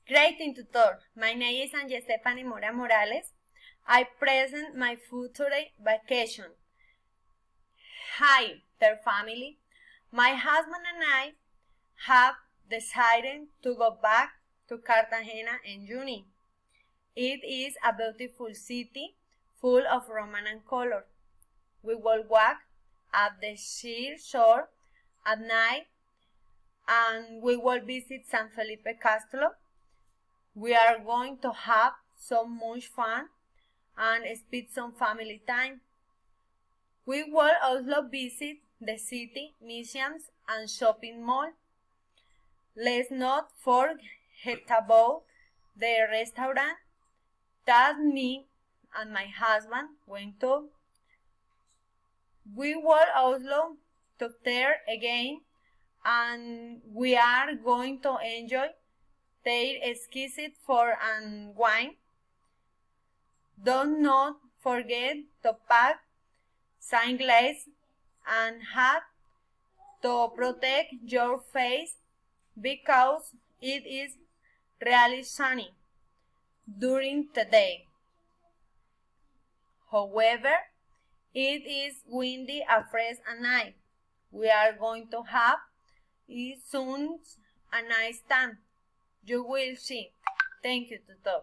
Greeting tutor, my name is Angie Stephanie Mora Morales. I present my future vacation. Hi, dear family. My husband and I have decided to go back to Cartagena in June. It is a beautiful city full of Roman color. We will walk up the seashore at night and we will visit San Felipe Castle. We are going to have so much fun and spend some family time. We will also visit the city, museums, and shopping mall. Let's not forget about the restaurant that me and my husband went to. We will also to there again, and we are going to enjoy their exquisite food and wine. Do not forget to pack sunglasses and hat to protect your face because it is really sunny during the day. However, it is windy and fresh at night. We are going to have soon a nice time. You will see. Thank you, tutor.